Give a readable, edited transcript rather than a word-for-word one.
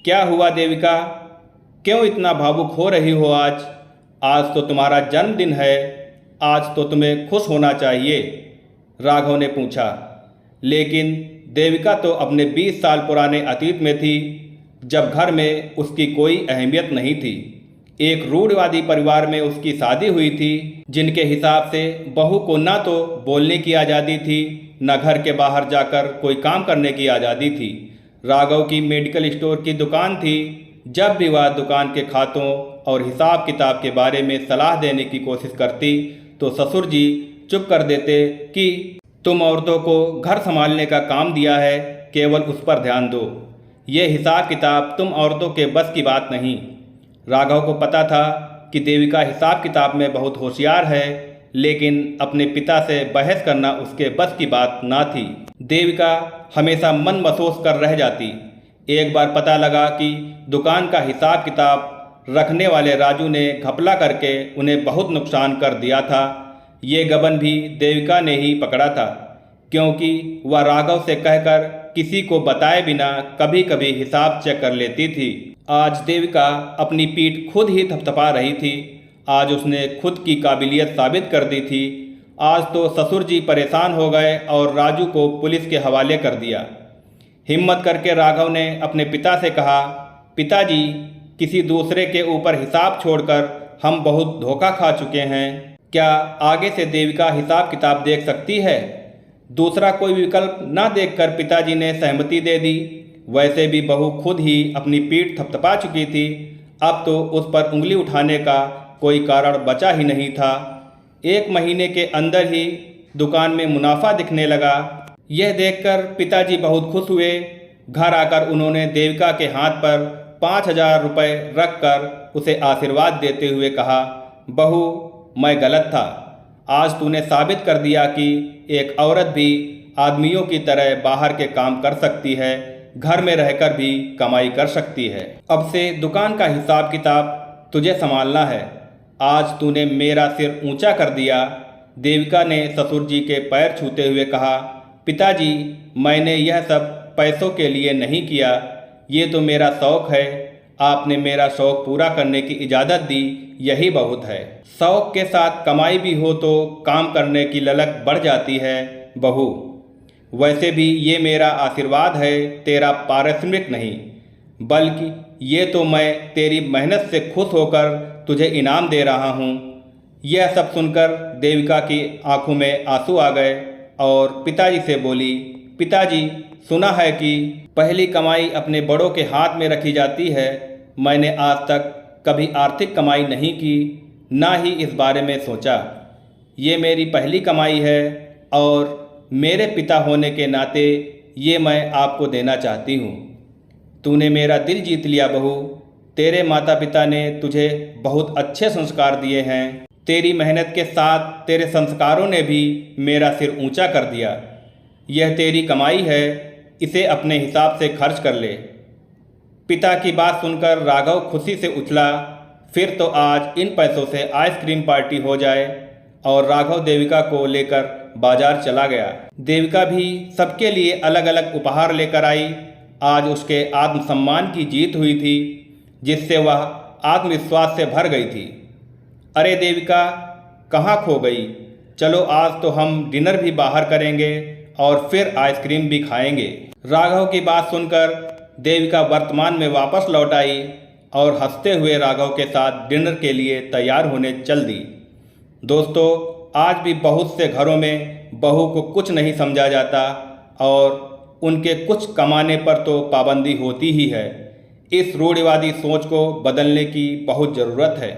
क्या हुआ देविका? क्यों इतना भावुक हो रही हो आज? आज तो तुम्हारा जन्मदिन है। आज तो तुम्हें खुश होना चाहिए, राघव ने पूछा। लेकिन देविका तो अपने 20 साल पुराने अतीत में थी, जब घर में उसकी कोई अहमियत नहीं थी। एक रूढ़िवादी परिवार में उसकी शादी हुई थी, जिनके हिसाब से बहू को ना तो बोलने की आज़ादी थी, न घर के बाहर जाकर कोई काम करने की आज़ादी थी। राघव की मेडिकल स्टोर की दुकान थी। जब भी वह दुकान के खातों और हिसाब किताब के बारे में सलाह देने की कोशिश करती तो ससुर जी चुप कर देते कि तुम औरतों को घर संभालने का काम दिया है, केवल उस पर ध्यान दो। ये हिसाब किताब तुम औरतों के बस की बात नहीं। राघव को पता था कि देविका हिसाब किताब में बहुत होशियार है, लेकिन अपने पिता से बहस करना उसके बस की बात ना थी। देविका हमेशा मन मसोस कर रह जाती। एक बार पता लगा कि दुकान का हिसाब किताब रखने वाले राजू ने घपला करके उन्हें बहुत नुकसान कर दिया था। ये गबन भी देविका ने ही पकड़ा था, क्योंकि वह राघव से कहकर किसी को बताए बिना कभी कभी हिसाब चेक कर लेती थी। आज देविका अपनी पीठ खुद ही थपथपा रही थी। आज उसने खुद की काबिलियत साबित कर दी थी। आज तो ससुर जी परेशान हो गए और राजू को पुलिस के हवाले कर दिया। हिम्मत करके राघव ने अपने पिता से कहा, पिताजी, किसी दूसरे के ऊपर हिसाब छोड़कर हम बहुत धोखा खा चुके हैं। क्या आगे से देविका हिसाब किताब देख सकती है? दूसरा कोई विकल्प ना देखकर पिताजी ने सहमति दे दी। वैसे भी बहू खुद ही अपनी पीठ थपथपा चुकी थी। अब तो उस पर उंगली उठाने का कोई कारण बचा ही नहीं था। 1 महीने के अंदर ही दुकान में मुनाफा दिखने लगा। यह देखकर पिताजी बहुत खुश हुए। घर आकर उन्होंने देविका के हाथ पर 5,000 रुपये रखकर उसे आशीर्वाद देते हुए कहा, बहू, मैं गलत था। आज तूने साबित कर दिया कि एक औरत भी आदमियों की तरह बाहर के काम कर सकती है, घर में रहकर भी कमाई कर सकती है। अब से दुकान का हिसाब किताब तुझे संभालना है। आज तूने मेरा सिर ऊंचा कर दिया। देविका ने ससुर जी के पैर छूते हुए कहा, पिताजी, मैंने यह सब पैसों के लिए नहीं किया। ये तो मेरा शौक़ है। आपने मेरा शौक़ पूरा करने की इजाज़त दी, यही बहुत है। शौक़ के साथ कमाई भी हो तो काम करने की ललक बढ़ जाती है बहू। वैसे भी ये मेरा आशीर्वाद है, तेरा पारिश्रमिक नहीं, बल्कि ये तो मैं तेरी मेहनत से खुश होकर तुझे इनाम दे रहा हूँ। यह सब सुनकर देविका की आंखों में आंसू आ गए और पिताजी से बोली, पिताजी, सुना है कि पहली कमाई अपने बड़ों के हाथ में रखी जाती है। मैंने आज तक कभी आर्थिक कमाई नहीं की, ना ही इस बारे में सोचा। ये मेरी पहली कमाई है और मेरे पिता होने के नाते ये मैं आपको देना चाहती हूँ। तूने मेरा दिल जीत लिया बहू। तेरे माता पिता ने तुझे बहुत अच्छे संस्कार दिए हैं। तेरी मेहनत के साथ तेरे संस्कारों ने भी मेरा सिर ऊंचा कर दिया। यह तेरी कमाई है, इसे अपने हिसाब से खर्च कर ले। पिता की बात सुनकर राघव खुशी से उछला। फिर तो आज इन पैसों से आइसक्रीम पार्टी हो जाए। और राघव देविका को लेकर बाजार चला गया। देविका भी सबके लिए अलग अलग उपहार लेकर आई। आज उसके आत्मसम्मान की जीत हुई थी, जिससे वह आत्मविश्वास से भर गई थी। अरे देविका, कहाँ खो गई? चलो आज तो हम डिनर भी बाहर करेंगे और फिर आइसक्रीम भी खाएंगे। राघव की बात सुनकर देविका वर्तमान में वापस लौट आई और हंसते हुए राघव के साथ डिनर के लिए तैयार होने चल दी। दोस्तों, आज भी बहुत से घरों में बहू को कुछ नहीं समझा जाता और उनके कुछ कमाने पर तो पाबंदी होती ही है। इस रूढ़िवादी सोच को बदलने की बहुत ज़रूरत है।